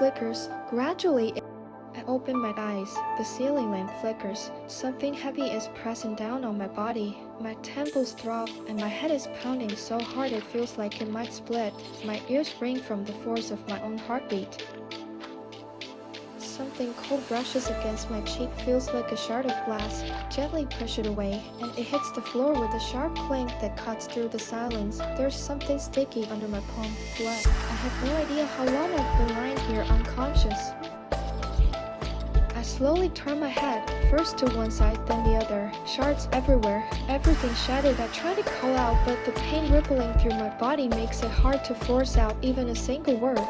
flickers. Gradually, I open my eyes. The ceiling lamp flickers. Something heavy is pressing down on my body. My temples throb and my head is pounding so hard it feels like it might split. My ears ring from the force of my own heartbeat. Something cold brushes against my cheek, feels like a shard of glass. Gently push it away, and it hits the floor with a sharp clink that cuts through the silence. There's something sticky under my palm. Blood. I have no idea how long I've been lying here unconscious. I slowly turn my head, first to one side, then the other. Shards everywhere, everything shattered. I try to call out, but the pain rippling through my body makes it hard to force out even a single word.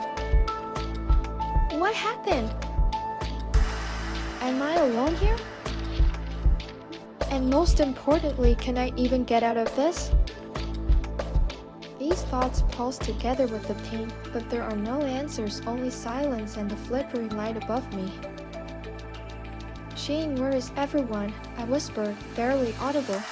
What happened? Am I alone here? And most importantly, can I even get out of this? These thoughts pulse together with the pain, but there are no answers, only silence and the flickering light above me. Shane, where is everyone? I whispered, barely audible.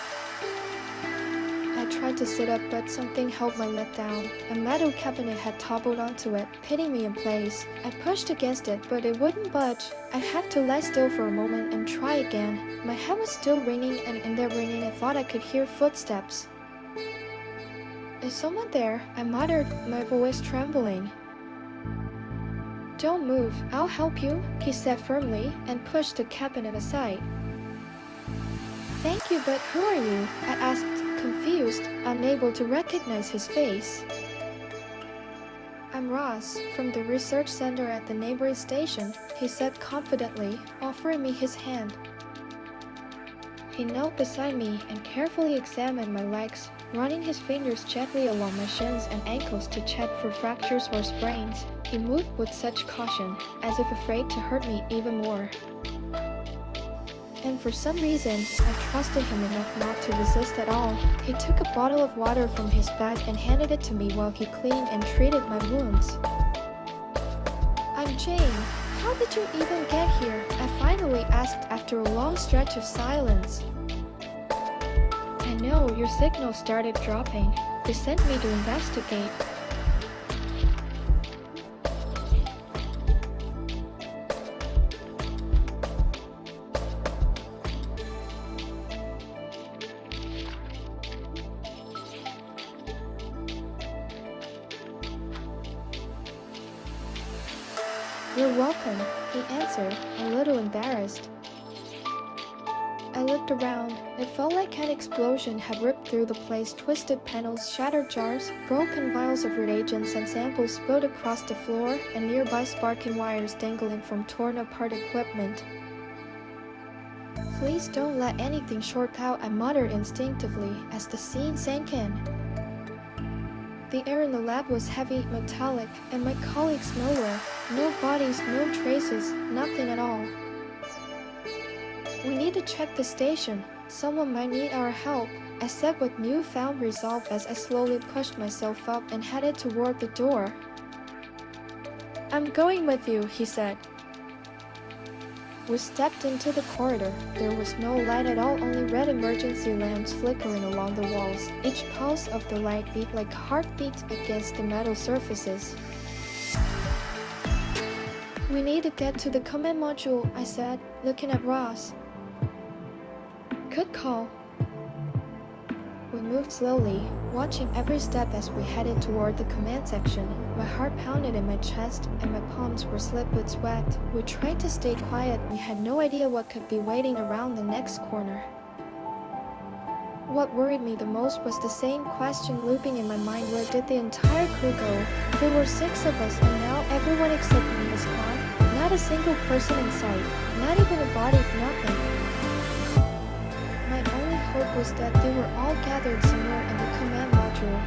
I tried to sit up, but something held my leg down. A metal cabinet had toppled onto it, pinning me in place. I pushed against it, but it wouldn't budge. I had to lie still for a moment and try again. My head was still ringing, and in that ringing I thought I could hear footsteps. Is someone there? I muttered, my voice trembling. Don't move, I'll help you, he said firmly, and pushed the cabinet aside. Thank you, but who are you? I asked, confused, unable to recognize his face. I'm Ross, from the research center at the neighboring station, he said confidently, offering me his hand. He knelt beside me and carefully examined my legs, running his fingers gently along my shins and ankles to check for fractures or sprains. He moved with such caution, as if afraid to hurt me even more. And for some reason, I trusted him enough not to resist at all. He took a bottle of water from his bag and handed it to me while he cleaned and treated my wounds. I'm Jane. How did you even get here? I finally asked after a long stretch of silence. I know, your signal started dropping. They sent me to investigate. You're welcome, he answered, a little embarrassed. I looked around. It felt like an explosion had ripped through the place. Twisted panels, shattered jars, broken vials of reagents and samples spilled across the floor, and nearby sparking wires dangling from torn apart equipment. Please don't let anything short out, I muttered instinctively as the scene sank in. The air in the lab was heavy, metallic, and my colleagues nowhere. No bodies, no traces, nothing at all. We need to check the station. Someone might need our help, I said with newfound resolve as I slowly pushed myself up and headed toward the door. I'm going with you, he said. We stepped into the corridor. There was no light at all, only red emergency lamps flickering along the walls. Each pulse of the light beat like heartbeats against the metal surfaces. We need to get to the command module, I said, looking at Ross. Good call. We moved slowly, watching every step as we headed toward the command section. My heart pounded in my chest, and my palms were slick with sweat. We tried to stay quiet. We had no idea what could be waiting around the next corner. What worried me the most was the same question looping in my mind. Where did the entire crew go? There were 6 of us, and now everyone except me is gone. Not a single person in sight. Not even a body, nothing. My only hope was that they were all gathered somewhere in the command module.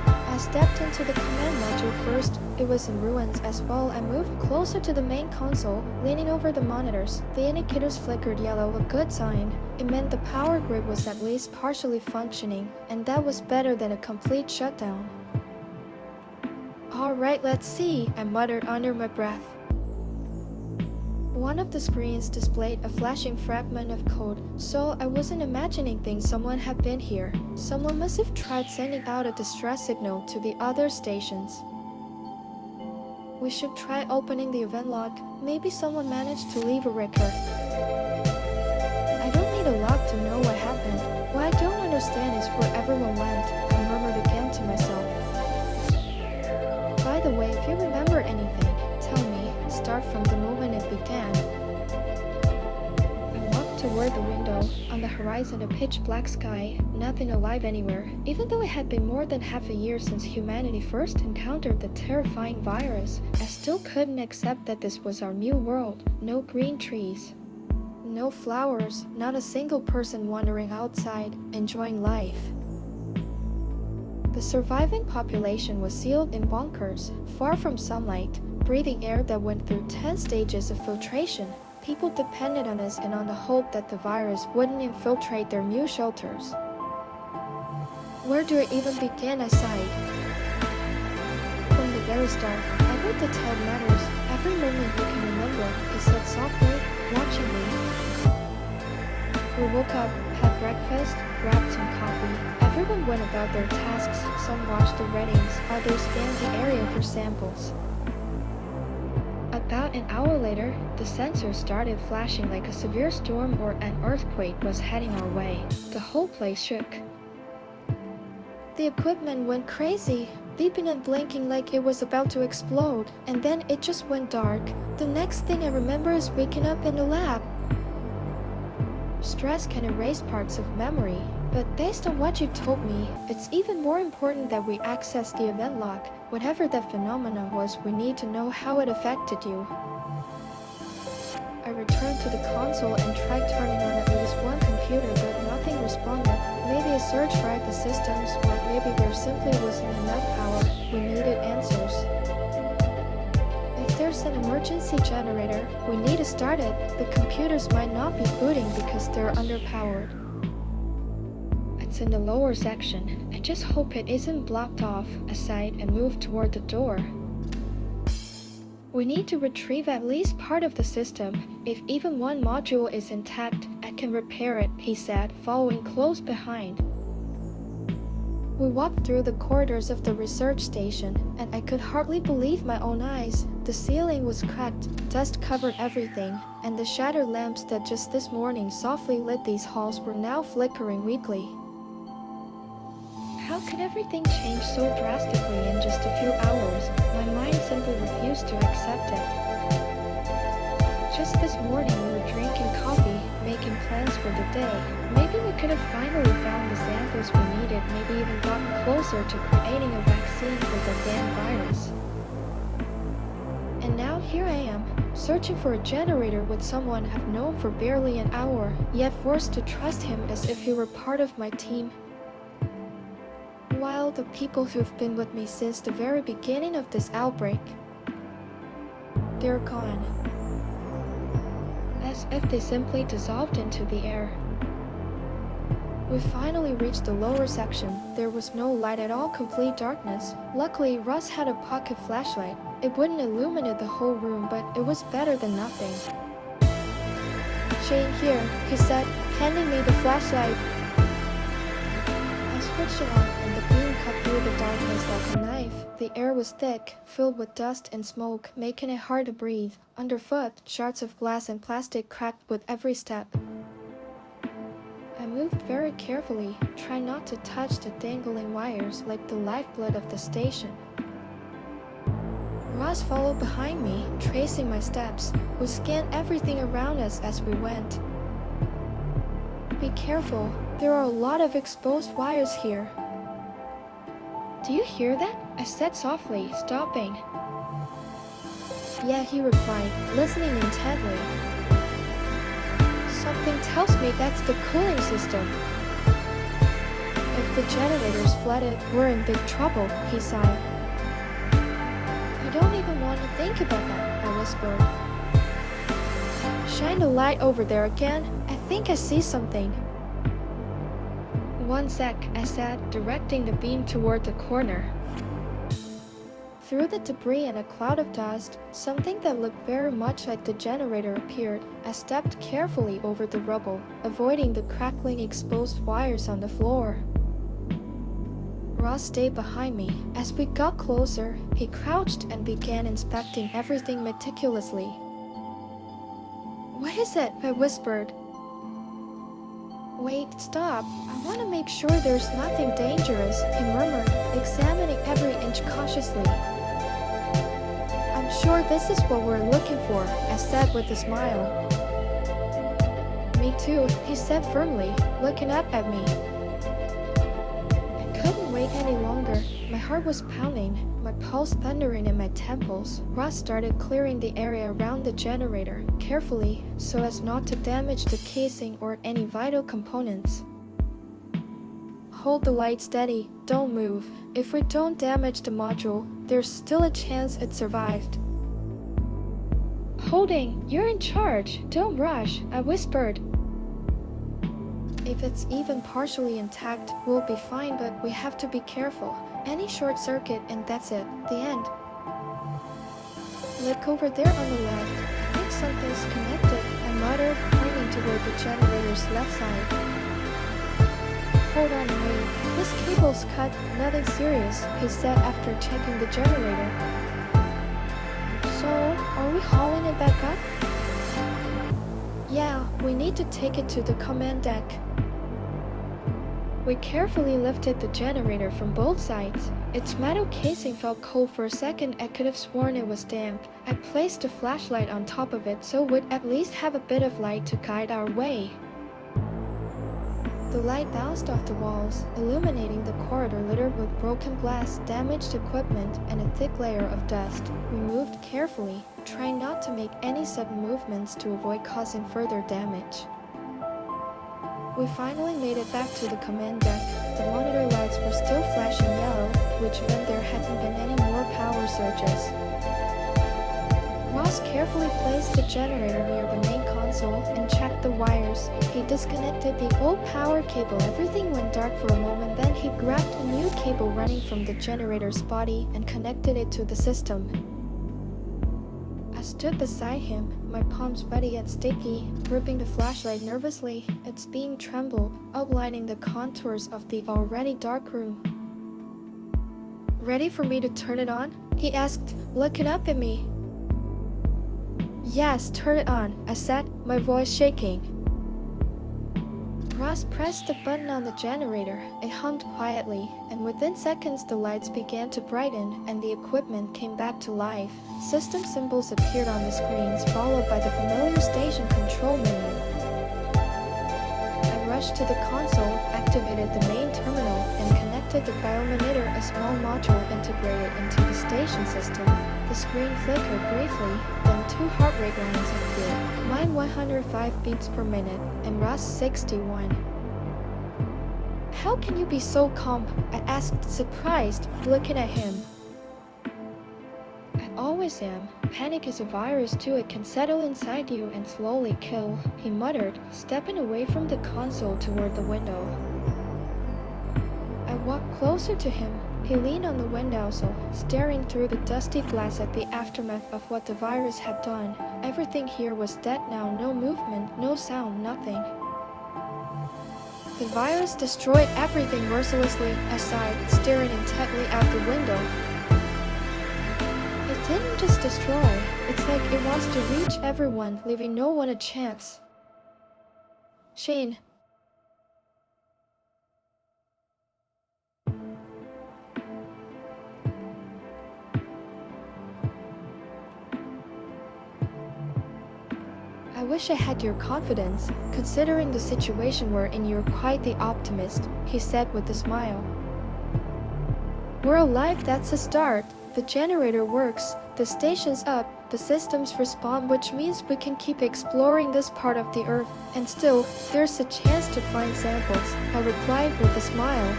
I stepped into the command module first. It was in ruins as well. I moved closer to the main console, leaning over the monitors. The indicators flickered yellow, a good sign. It meant the power grid was at least partially functioning, and that was better than a complete shutdown. Alright, let's see, I muttered under my breath. One of the screens displayed a flashing fragment of code, so I wasn't imagining things. Someone had been here. Someone must have tried sending out a distress signal to the other stations. We should try opening the event lock. Maybe someone managed to leave a record. I don't need a lock to know what happened. What I don't understand is where everyone went, I murmured again to myself. By the way, if you remember anything, tell me. Start from the moment it began. I walked toward the window. On the horizon, a pitch black sky, nothing alive anywhere. Even though it had been more than half a year since humanity first encountered the terrifying virus, I still couldn't accept that this was our new world. No green trees, no flowers, not a single person wandering outside, enjoying life. The surviving population was sealed in bunkers, far from sunlight, breathing air that went through 10 stages of filtration. People depended on us and on the hope that the virus wouldn't infiltrate their new shelters. Where do I even begin? I sighed. From the very start, every detail matters. Every moment you can remember, he said softly, watching me. We woke up, had breakfast, grabbed some coffee. Everyone went about their tasks. Some watched the readings, others scanned the area for samples. About an hour later, the sensors started flashing like a severe storm or an earthquake was heading our way. The whole place shook. The equipment went crazy, beeping and blinking like it was about to explode, and then it just went dark. The next thing I remember is waking up in the lab. Stress can erase parts of memory, but based on what you told me, it's even more important that we access the event log. Whatever that phenomenon was, we need to know how it affected you. I returned to the console and tried turning on at least one computer, but nothing responded. Maybe a search fried the systems, or maybe there simply wasn't enough power. We needed answers. If there's an emergency generator, we need to start it. The computers might not be booting because they're underpowered. It's in the lower section. I just hope it isn't blocked off, I sighed and moved toward the door. We need to retrieve at least part of the system. If even one module is intact, I can repair it, he said, following close behind. We walked through the corridors of the research station, and I could hardly believe my own eyes. The ceiling was cracked, dust covered everything, and the shattered lamps that just this morning softly lit these halls were now flickering weakly. How could everything change so drastically in just a few hours? My mind simply refused to accept it. Just this morning we were drinking coffee, making plans for the day. Maybe we could have finally found the samples we needed, maybe even gotten closer to creating a vaccine for the damn virus. And now here I am, searching for a generator with someone I've known for barely an hour, yet forced to trust him as if he were part of my team. While the people who've been with me since the very beginning of this outbreak, they're gone. As if they simply dissolved into the air. We finally reached the lower section. There was no light at all, complete darkness. Luckily, Russ had a pocket flashlight. It wouldn't illuminate the whole room, but it was better than nothing. Shane, here, he said, handing me the flashlight. I switched it on, and the beam cut through the darkness like a knife. The air was thick, filled with dust and smoke, making it hard to breathe. Underfoot, shards of glass and plastic cracked with every step. I moved very carefully, trying not to touch the dangling wires like the lifeblood of the station. Ross followed behind me, tracing my steps. We scanned everything around us as we went. Be careful, there are a lot of exposed wires here. Do you hear that? I said softly, stopping. Yeah, he replied, listening intently. Something tells me that's the cooling system. If the generator's flooded, we're in big trouble, he sighed. I don't even want to think about that, I whispered. Shine the light over there again. I think I see something. One sec, I said, directing the beam toward the corner. Through the debris and a cloud of dust, something that looked very much like the generator appeared. I stepped carefully over the rubble, avoiding the crackling exposed wires on the floor. Ross stayed behind me. As we got closer, he crouched and began inspecting everything meticulously. "What is it?" I whispered. "Wait, stop. I want to make sure there's nothing dangerous," he murmured, examining every inch cautiously. "I'm sure this is what we're looking for," I said with a smile. "Me too," he said firmly, looking up at me. I couldn't wait any longer. My heart was pounding, my pulse thundering in my temples. Ross started clearing the area around the generator, carefully, so as not to damage the casing or any vital components. "Hold the light steady, don't move. If we don't damage the module, there's still a chance it survived." "Holding, you're in charge. Don't rush," I whispered. "If it's even partially intact, we'll be fine, but we have to be careful. Any short circuit and that's it. The end." "Look over there on the left. I think something's connected," I muttered, pointing toward the generator's left side. "Hold on, wait. This cable's cut. Nothing serious," he said after checking the generator. "So, are we hauling it back up?" "Yeah, we need to take it to the command deck." We carefully lifted the generator from both sides. Its metal casing felt cold for a second. I could have sworn it was damp. I placed a flashlight on top of it so we'd at least have a bit of light to guide our way. The light bounced off the walls, illuminating the corridor littered with broken glass, damaged equipment, and a thick layer of dust. We moved carefully, trying not to make any sudden movements to avoid causing further damage. We finally made it back to the command deck. The monitor lights were still flashing yellow, which meant there hadn't been any more power surges. Ross carefully placed the generator near the main console and checked the wires. He disconnected the old power cable. Everything went dark for a moment, then he grabbed a new cable running from the generator's body and connected it to the system. I stood beside him, my palms sweaty yet sticky, gripping the flashlight nervously. Its beam trembled, outlining the contours of the already dark room. "Ready for me to turn it on?" he asked, looking up at me. "Yes, turn it on," I said, my voice shaking. Ross pressed the button on the generator. It hummed quietly, and within seconds the lights began to brighten and the equipment came back to life. System symbols appeared on the screens, followed by the familiar station control menu. I rushed to the console, activated the main terminal, and connected the biomonitor, a small module integrated into the station system. The screen flickered briefly, then 2 heart rate lines appeared. Mine 105 beats per minute, and Ross 61. "How can you be so calm?" I asked, surprised, looking at him. "I always am. Panic is a virus too. It can settle inside you and slowly kill," he muttered, stepping away from the console toward the window. I walked closer to him. He leaned on the windowsill, staring through the dusty glass at the aftermath of what the virus had done. Everything here was dead now, no movement, no sound, nothing. "The virus destroyed everything mercilessly," I sighed, staring intently out the window. "It didn't just destroy. It's like it wants to reach everyone, leaving no one a chance." Shane. "I wish I had your confidence. Considering the situation we're in, you're quite the optimist," he said with a smile. "We're alive, that's a start. The generator works, the station's up, the systems respond, which means we can keep exploring this part of the Earth. And still, there's a chance to find samples," I replied with a smile.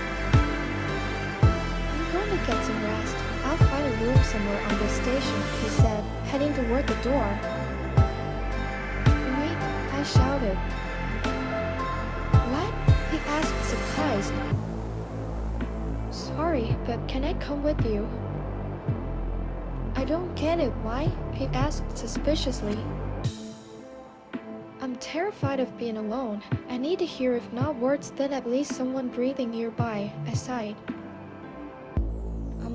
"I'm going to get some rest. I'll find a room somewhere on this station," he said, heading toward the door. I shouted. "What?" he asked, surprised. "Sorry, but can I come with you?" "I don't get it. Why?" he asked suspiciously. "I'm terrified of being alone. I need to hear, if not words, then at least someone breathing nearby," I sighed.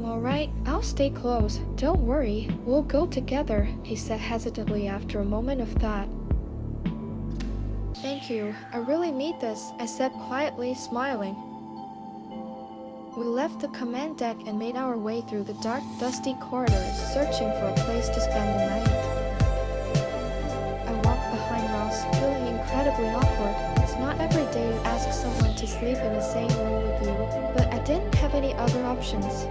I'm alright, I'll stay close. Don't worry, we'll go together, he said hesitantly after a moment of thought. Thank you, I really need this, I said quietly, smiling. We left the command deck and made our way through the dark, dusty corridors, searching for a place to spend the night. I walked behind Ross, feeling incredibly awkward. It's not every day you ask someone to sleep in the same room with you, but I didn't have any other options.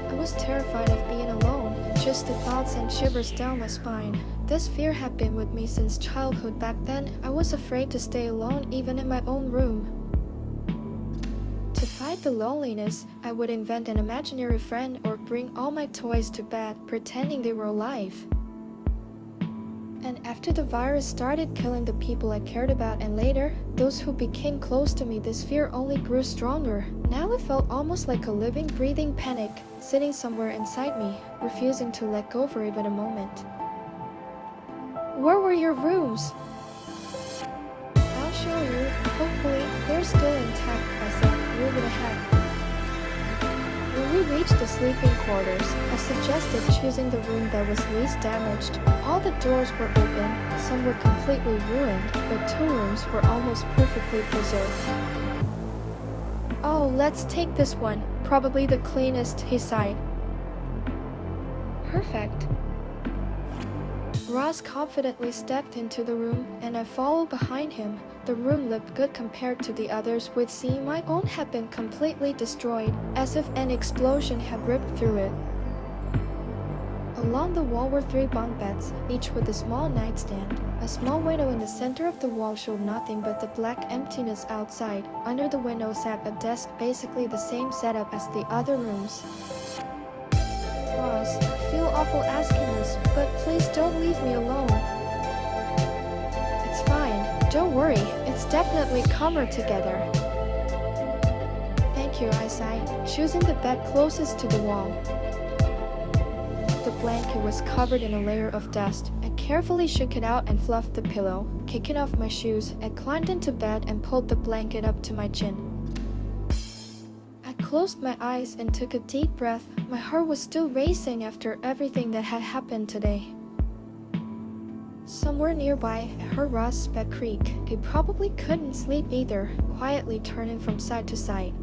I was terrified of being alone, just the thoughts sent shivers down my spine. This fear had been with me since childhood. Back then, I was afraid to stay alone even in my own room. To fight the loneliness, I would invent an imaginary friend or bring all my toys to bed, pretending they were alive. And after the virus started killing the people I cared about, and later, those who became close to me, this fear only grew stronger. Now it felt almost like a living, breathing panic, sitting somewhere inside me, refusing to let go for even a moment. Where were your rooms? I'll show you. Hopefully, they're still intact, I said, moving ahead. When we reached the sleeping quarters, I suggested choosing the room that was least damaged. All the doors were open, some were completely ruined, but 2 rooms were almost perfectly preserved. Oh, let's take this one. Probably the cleanest, he sighed. Perfect. Ross confidently stepped into the room, and I followed behind him. The room looked good compared to the others we'd seen. My own had been completely destroyed, as if an explosion had ripped through it. Along the wall were 3 bunk beds, each with a small nightstand. A small window in the center of the wall showed nothing but the black emptiness outside. Under the window sat a desk, basically the same setup as the other rooms. Ross, I feel awful asking this, but please don't leave me alone. It's fine, don't worry, it's definitely calmer together. Thank you, I sighed, choosing the bed closest to the wall. The blanket was covered in a layer of dust. I carefully shook it out and fluffed the pillow. Kicking off my shoes, I climbed into bed and pulled the blanket up to my chin. I closed my eyes and took a deep breath. My heart was still racing after everything that had happened today. Somewhere nearby, I heard Ross's bed creak. He probably couldn't sleep either, quietly turning from side to side.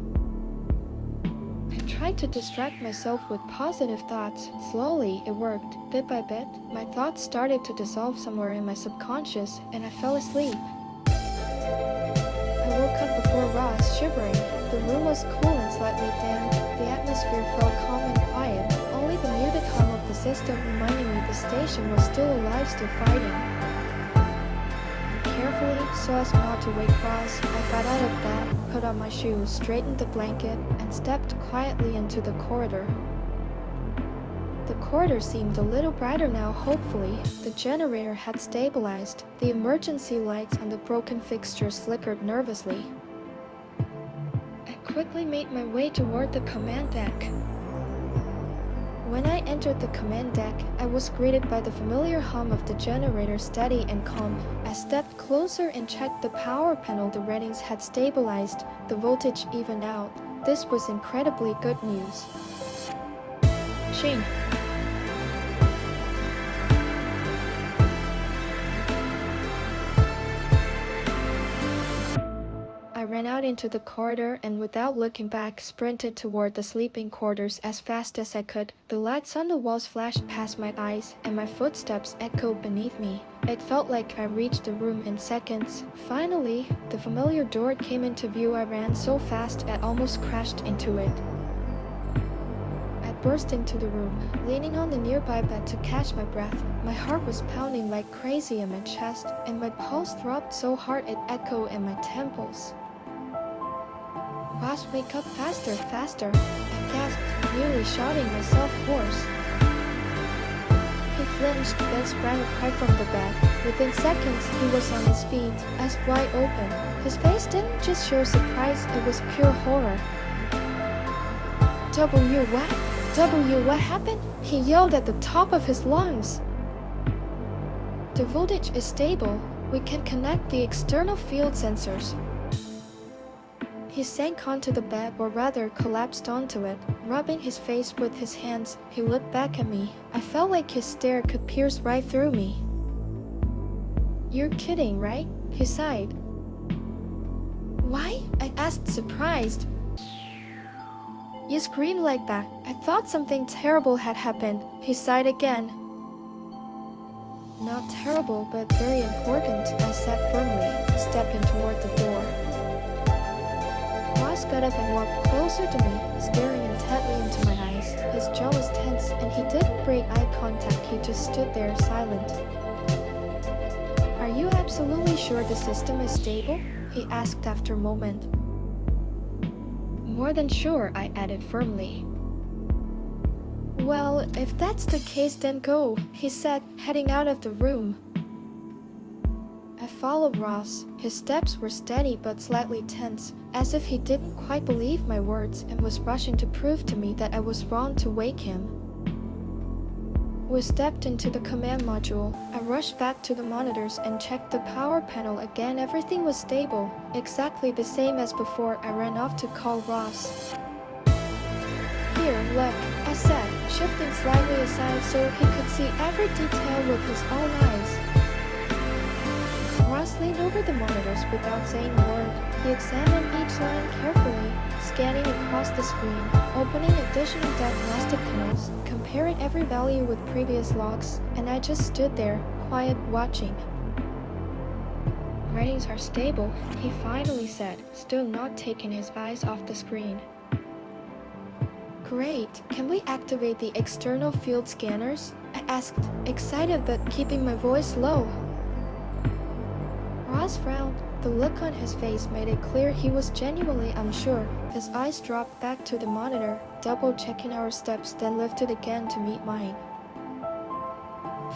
I tried to distract myself with positive thoughts. Slowly, it worked. Bit by bit, my thoughts started to dissolve somewhere in my subconscious, and I fell asleep. I woke up before Ross, shivering. The room was cool and slightly damp. The atmosphere felt calm and quiet. Only the muted hum of the system reminded me the station was still alive, still fighting. Carefully, so as not to wake Ross, I got out of bed, put on my shoes, straightened the blanket, and stepped quietly into the corridor. The corridor seemed a little brighter now, hopefully. The generator had stabilized. The emergency lights on the broken fixtures flickered nervously. I quickly made my way toward the command deck. When I entered the command deck, I was greeted by the familiar hum of the generator, steady and calm. I stepped closer and checked the power panel. The readings had stabilized, the voltage evened out. This was incredibly good news. Shane. I ran out into the corridor and without looking back, sprinted toward the sleeping quarters as fast as I could. The lights on the walls flashed past my eyes, and my footsteps echoed beneath me. It felt like I reached the room in seconds. Finally, the familiar door came into view. I ran so fast I almost crashed into it. I burst into the room, leaning on the nearby bed to catch my breath. My heart was pounding like crazy in my chest, and my pulse throbbed so hard it echoed in my temples. Ross, wake up faster, faster, I gasped, nearly shouting myself hoarse. He flinched, then sprang upright from the bed. Within seconds, he was on his feet, eyes wide open. His face didn't just show surprise, it was pure horror. What happened? He yelled at the top of his lungs. The voltage is stable. We can connect the external field sensors. He sank onto the bed, or rather collapsed onto it. Rubbing his face with his hands, he looked back at me. I felt like his stare could pierce right through me. "You're kidding, right?" he sighed. "Why?" I asked, surprised. "You screamed like that. I thought something terrible had happened," he sighed again. "Not terrible, but very important," I said firmly, stepping toward the door. Ross got up and walked closer to me, staring intently into my eyes. His jaw was tense, and he didn't break eye contact. He just stood there silent. "Are you absolutely sure the system is stable?" he asked after a moment. "More than sure," I added firmly. "Well, if that's the case, then go," he said, heading out of the room. I followed Ross. His steps were steady but slightly tense, as if he didn't quite believe my words and was rushing to prove to me that I was wrong to wake him. We stepped into the command module. I rushed back to the monitors and checked the power panel again. Everything was stable, exactly the same as before. I ran off to call Ross. "Here, look," I said, shifting slightly aside so he could see every detail with his own eyes. Ross leaned over the monitors without saying a word. He examined each line carefully, scanning across the screen, opening additional diagnostic panels, comparing every value with previous logs, and I just stood there, quiet, watching. "Ratings are stable," he finally said, still not taking his eyes off the screen. "Great. Can we activate the external field scanners?" I asked, excited but keeping my voice low. Ross frowned. The look on his face made it clear he was genuinely unsure. His eyes dropped back to the monitor, double-checking our steps, then lifted again to meet mine.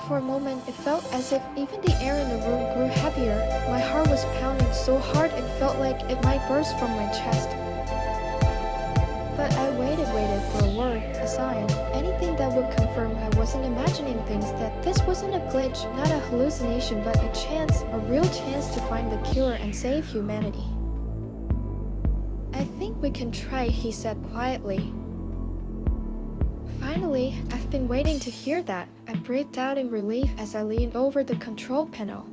For a moment, it felt as if even the air in the room grew heavier. My heart was pounding so hard it felt like it might burst from my chest. But I waited for a word, a sign, anything that would confirm I wasn't imagining things, that this wasn't a glitch, not a hallucination, but a chance, a real chance to find the cure and save humanity. "I think we can try," he said quietly. Finally, I've been waiting to hear that. I breathed out in relief as I leaned over the control panel.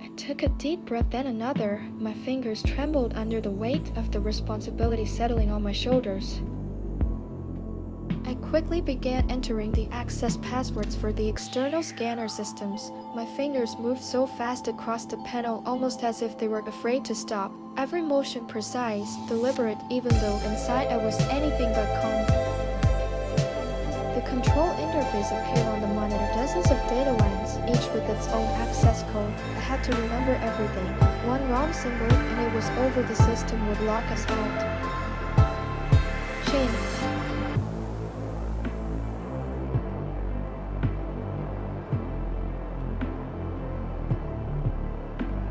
I took a deep breath, then another. My fingers trembled under the weight of the responsibility settling on my shoulders. I quickly began entering the access passwords for the external scanner systems. My fingers moved so fast across the panel, almost as if they were afraid to stop. Every motion precise, deliberate, even though inside I was anything but calm. The control interface appeared on the monitor, dozens of data lines, each with its own access code. I had to remember everything. One wrong symbol, and it was over. The system would lock us out. Chain.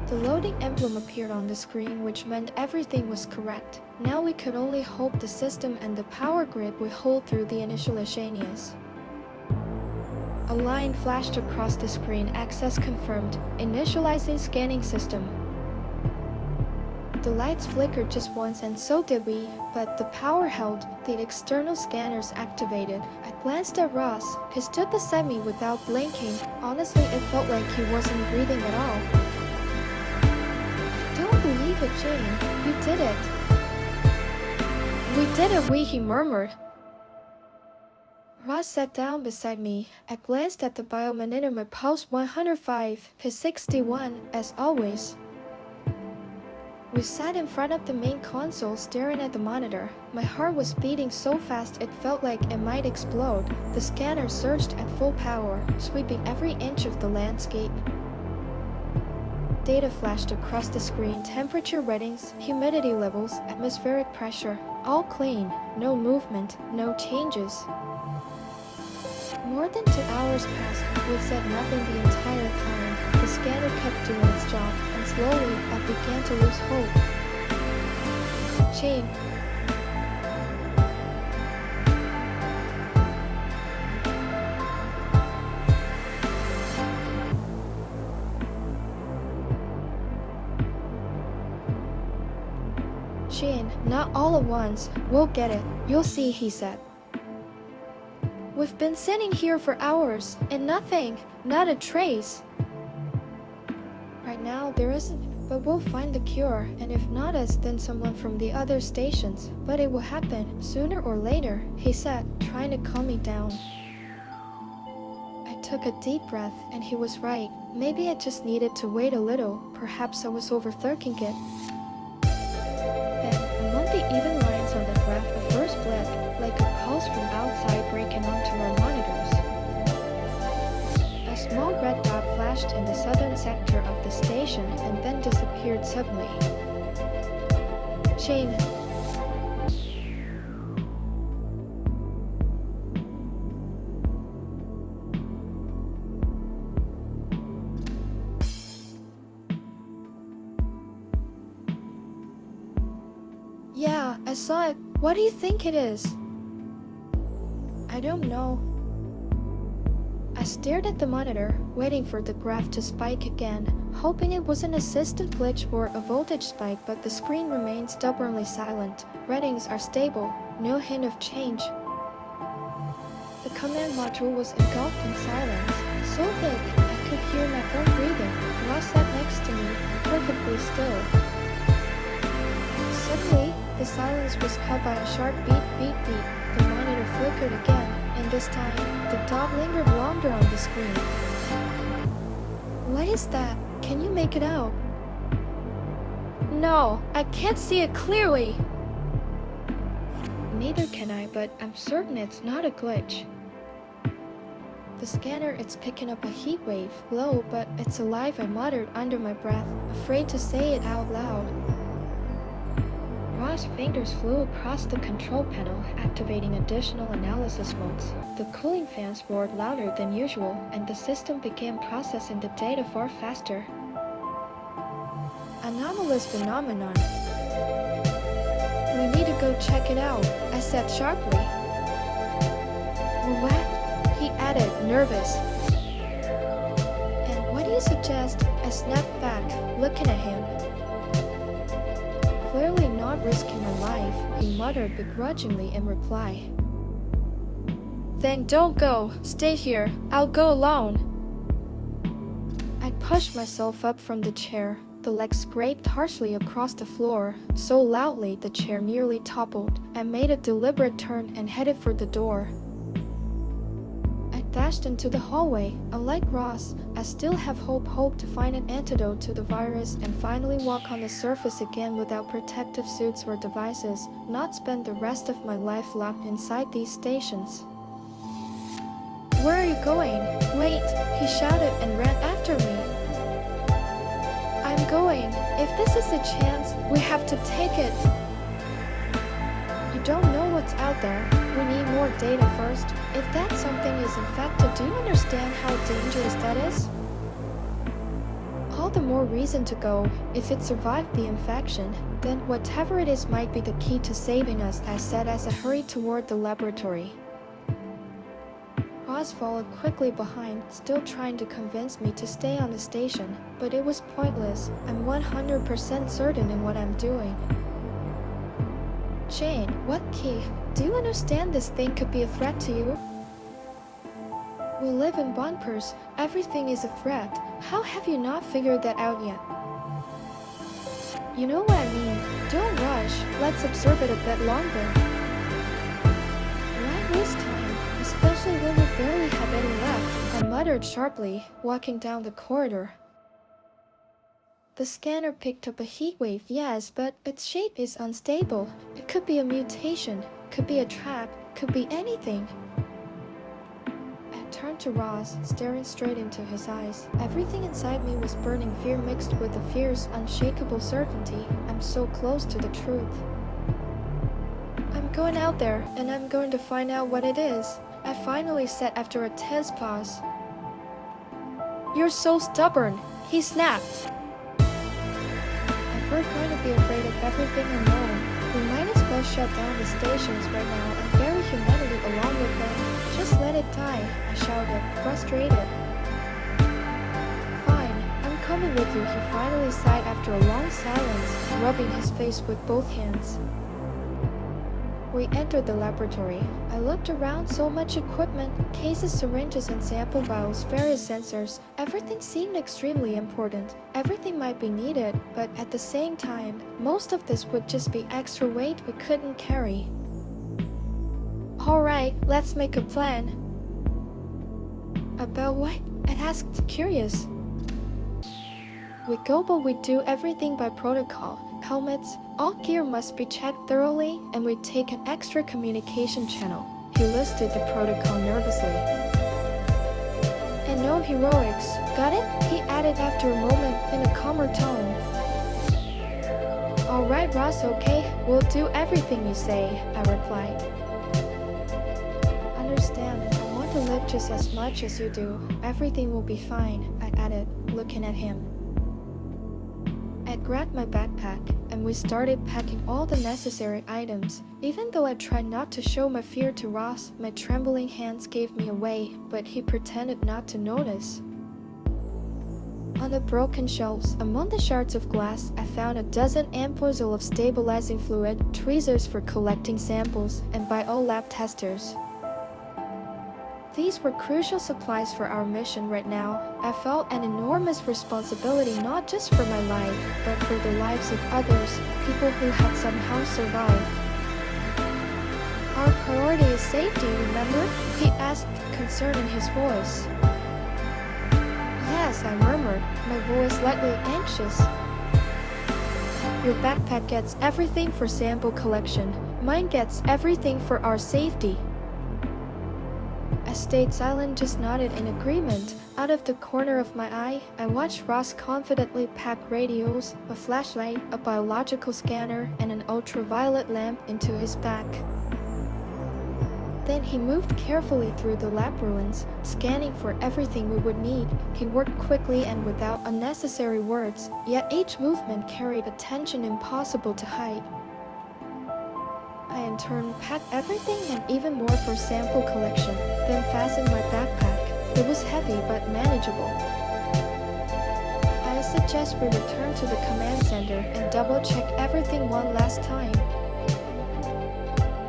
The loading emblem appeared on the screen, which meant everything was correct. Now we could only hope the system and the power grid would hold through the initial initializations. A line flashed across the screen. Access confirmed. Initializing scanning system. The lights flickered just once, and so did we, but the power held. The external scanners activated. I glanced at Ross. He stood beside me without blinking. Honestly, it felt like he wasn't breathing at all. "Don't believe it, Jane. You did it." "We did it, he murmured. Ross sat down beside me. I glanced at the biomonitor. My pulse 105, his 61, as always. We sat in front of the main console, staring at the monitor. My heart was beating so fast it felt like it might explode. The scanner surged at full power, sweeping every inch of the landscape. Data flashed across the screen. Temperature readings, humidity levels, atmospheric pressure. All clean. No movement, no changes. More than 2 hours passed. We said nothing the entire time. The scanner kept doing its job, and slowly I began to lose hope. Chain. Shane, not all at once. We'll get it. You'll see, he said. We've been sitting here for hours, and nothing, not a trace. Right now, there isn't, but we'll find the cure, and if not us, then someone from the other stations. But it will happen, sooner or later, he said, trying to calm me down. I took a deep breath, and he was right. Maybe I just needed to wait a little. Perhaps I was overthinking it. Then, among the even lines on the graph, the first blip, like a pulse from outside breaking onto our monitors. A small red dot flashed in the southern sector of the station and then disappeared suddenly. Shane. Yeah, I saw it. What do you think it is? I don't know. I stared at the monitor, waiting for the graph to spike again, hoping it was an assistant glitch or a voltage spike, but the screen remained stubbornly silent. Readings are stable, no hint of change. The command module was engulfed in silence, so thick I could hear my own breathing. Ross sat next to me, perfectly still. Suddenly, the silence was cut by a sharp beep, beep, beep. The monitor flickered again, and this time, the dot lingered longer on the screen. What is that? Can you make it out? No, I can't see it clearly. Neither can I, but I'm certain it's not a glitch. The scanner, it's picking up a heat wave, low, but it's alive, I muttered under my breath, afraid to say it out loud. Ross' fingers flew across the control panel, activating additional analysis modes. The cooling fans roared louder than usual, and the system began processing the data far faster. Anomalous phenomenon. We need to go check it out, I said sharply. What? He added, nervous. And what do you suggest? I snapped back, looking at him. Clearly not risking my life, he muttered begrudgingly in reply. Then don't go. Stay here. I'll go alone. I pushed myself up from the chair. The leg scraped harshly across the floor, so loudly the chair nearly toppled. I made a deliberate turn and headed for the door. I dashed into the hallway. Unlike Ross, I still have hope to find an antidote to the virus and finally walk on the surface again without protective suits or devices, not spend the rest of my life locked inside these stations. Where are you going? Wait, he shouted and ran after me. I'm going. If this is a chance, we have to take it. You don't know what's out there. We need more data first. If that something is infected, do you understand how dangerous that is? All the more reason to go. If it survived the infection, then whatever it is might be the key to saving us, I said as I hurried toward the laboratory. Ross followed quickly behind, still trying to convince me to stay on the station, but it was pointless. I'm 100% certain in what I'm doing. Shane, what key? Do you understand this thing could be a threat to you? We live in bunkers. Everything is a threat. How have you not figured that out yet? You know what I mean. Don't rush. Let's observe it a bit longer. Why waste time? Especially when we barely have any left, I muttered sharply, walking down the corridor. The scanner picked up a heat wave, yes, but its shape is unstable. It could be a mutation, could be a trap, could be anything. I turned to Ross, staring straight into his eyes. Everything inside me was burning fear mixed with a fierce, unshakable certainty. I'm so close to the truth. I'm going out there, and I'm going to find out what it is, I finally said after a tense pause. You're so stubborn, he snapped. If we're going to be afraid of everything unknown, we might as well shut down the stations right now and bury humanity along with them. Just let it die, I shouted, frustrated. Fine, I'm coming with you," he finally sighed after a long silence, rubbing his face with both hands. We entered the laboratory. I looked around, so much equipment, cases, syringes and sample vials, various sensors. Everything seemed extremely important. Everything might be needed, but at the same time, most of this would just be extra weight we couldn't carry. "Alright, let's make a plan." "About what?" I asked, curious. "We go, but we do everything by protocol. Helmets, all gear must be checked thoroughly, and we take an extra communication channel." He listed the protocol nervously. "And no heroics, got it?" he added after a moment in a calmer tone. "Alright Ross, okay, we'll do everything you say," I replied. "Understand, I want to live just as much as you do. Everything will be fine," I added, looking at him. I grabbed my backpack, and we started packing all the necessary items. Even though I tried not to show my fear to Ross, my trembling hands gave me away, but he pretended not to notice. On the broken shelves, among the shards of glass, I found a dozen ampoules of stabilizing fluid, tweezers for collecting samples, and bio lab testers. These were crucial supplies for our mission right now. I felt an enormous responsibility not just for my life, but for the lives of others, people who had somehow survived. "Our priority is safety, remember?" he asked, concern in his voice. "Yes," I murmured, my voice slightly anxious. "Your backpack gets everything for sample collection. Mine gets everything for our safety." I stayed silent, just nodded in agreement. Out of the corner of my eye, I watched Ross confidently pack radios, a flashlight, a biological scanner, and an ultraviolet lamp into his pack. Then he moved carefully through the lab ruins, scanning for everything we would need. He worked quickly and without unnecessary words, yet each movement carried attention impossible to hide. I in turn packed everything and even more for sample collection, then fastened my backpack. It was heavy but manageable. "I suggest we return to the command center and double-check everything one last time."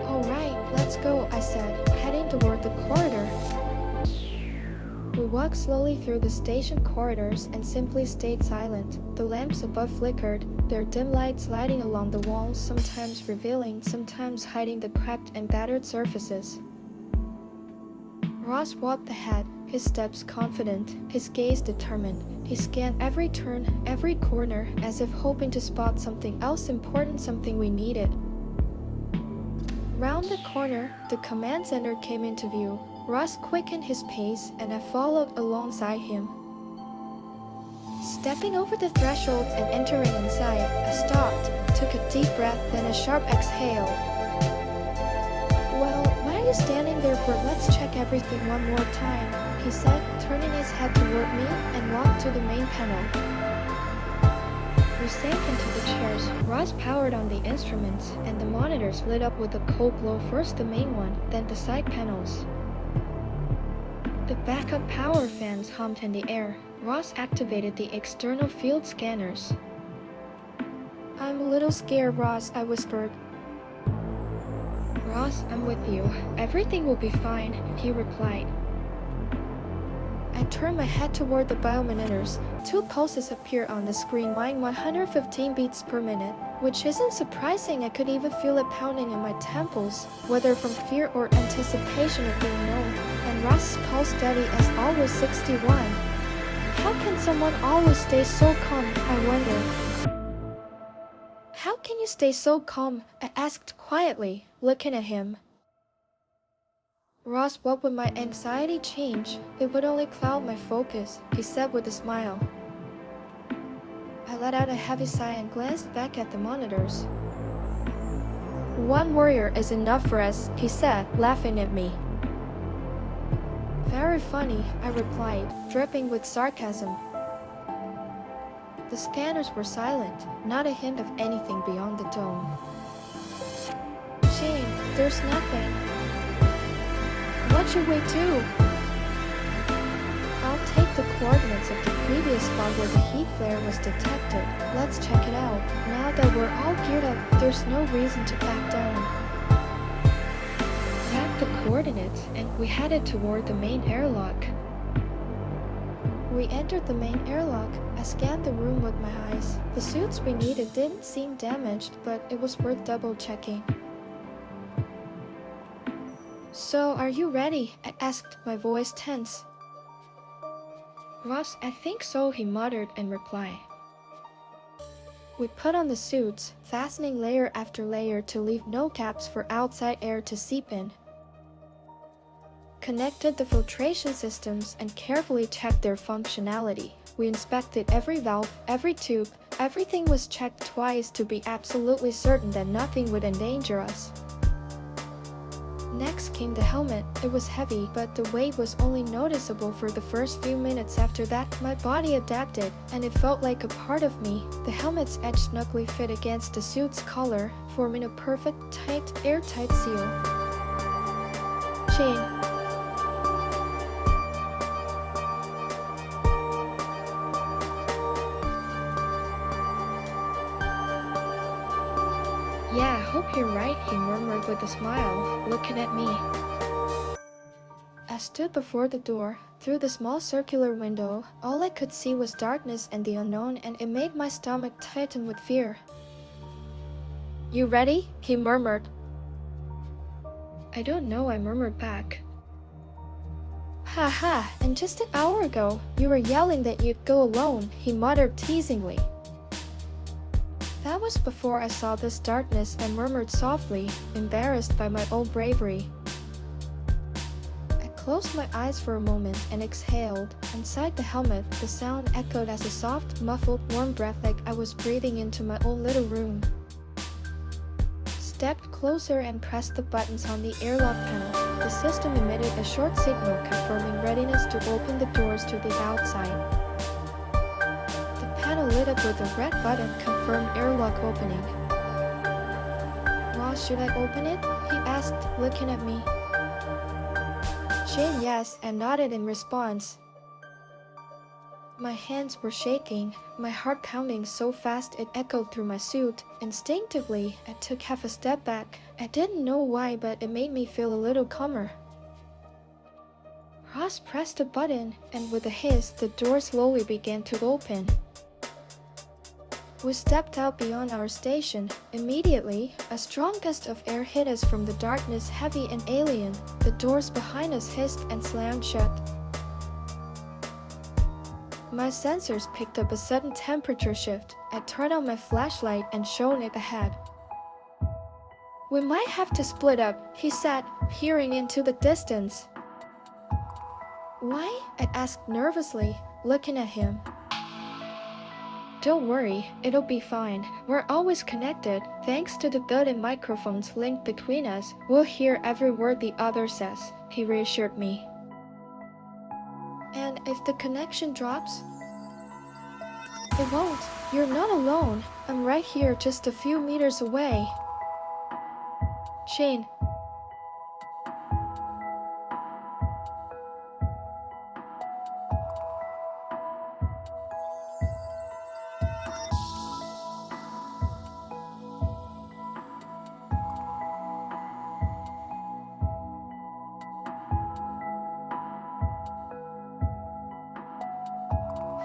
"Alright, let's go," I said, heading toward the corridor. We walked slowly through the station corridors and simply stayed silent. The lamps above flickered, their dim light sliding along the walls, sometimes revealing, sometimes hiding the cracked and battered surfaces. Ross walked ahead, his steps confident, his gaze determined. He scanned every turn, every corner, as if hoping to spot something else important, something we needed. Round the corner, the command center came into view. Ross quickened his pace, and I followed alongside him. Stepping over the threshold and entering inside, I stopped, took a deep breath, then a sharp exhale. "Well, why are you standing there for? Let's check everything one more time," he said, turning his head toward me, and walked to the main panel. We sank into the chairs. Ross powered on the instruments, and the monitors lit up with a cold glow, first the main one, then the side panels. The backup power fans hummed in the air. Ross activated the external field scanners. "I'm a little scared, Ross," I whispered. "Ross, I'm with you. Everything will be fine," he replied. I turned my head toward the biomonitors. 2 pulses appeared on the screen, mine 115 beats per minute, which isn't surprising. I could even feel it pounding in my temples, whether from fear or anticipation of the unknown. And Ross's pulse steady as always, 61. How can someone always stay so calm, I wonder. "How can you stay so calm?" I asked quietly, looking at him. "Ross, what would my anxiety change? It would only cloud my focus," he said with a smile. I let out a heavy sigh and glanced back at the monitors. "One warrior is enough for us," he said, laughing at me. "Very funny," I replied, dripping with sarcasm. The scanners were silent, not a hint of anything beyond the dome. "Shane, there's nothing. What should we do?" "I'll take the coordinates of the previous obvious spot where the heat flare was detected. Let's check it out. Now that we're all geared up, there's no reason to back down. Tapped the coordinates and we headed toward the main airlock. We entered the main airlock. I scanned the room with my eyes. The suits we needed didn't seem damaged, but it was worth double checking. So, are you ready? I asked, my voice tense. Ross, I think so, he muttered in reply. We put on the suits, fastening layer after layer to leave no gaps for outside air to seep in. Connected the filtration systems and carefully checked their functionality. We inspected every valve, every tube, everything was checked twice to be absolutely certain that nothing would endanger us. Next came the helmet. It was heavy, but the weight was only noticeable for the first few minutes. After that, my body adapted, and it felt like a part of me. The helmet's edge snugly fit against the suit's collar, forming a perfect, tight, airtight seal. Chain. Yeah, I hope you're right, he murmured with a smile, looking at me. I stood before the door. Through the small circular window, all I could see was darkness and the unknown, and it made my stomach tighten with fear. You ready? He murmured. I don't know, I murmured back. Haha, and just an hour ago, you were yelling that you'd go alone, he muttered teasingly. That was before I saw this darkness and murmured softly, embarrassed by my own bravery. I closed my eyes for a moment and exhaled. Inside the helmet, the sound echoed as a soft, muffled, warm breath like I was breathing into my own little room. Stepped closer and pressed the buttons on the airlock panel. The system emitted a short signal confirming readiness to open the doors to the outside. The panel lit up with a red button confirmed airlock opening. Ross, should I open it? He asked, looking at me. Saying yes, and nodded in response. My hands were shaking, my heart pounding so fast it echoed through my suit. Instinctively, I took half a step back. I didn't know why, but it made me feel a little calmer. Ross pressed a button, and with a hiss, the door slowly began to open. We stepped out beyond our station. Immediately, a strong gust of air hit us from the darkness, heavy and alien. The doors behind us hissed and slammed shut. My sensors picked up a sudden temperature shift. I turned on my flashlight and shone it ahead. We might have to split up, he said, peering into the distance. Why? I asked nervously, looking at him. Don't worry, it'll be fine. We're always connected. Thanks to the built-in microphones linked between us, we'll hear every word the other says, he reassured me. And if the connection drops? It won't. You're not alone. I'm right here just a few meters away. Shane.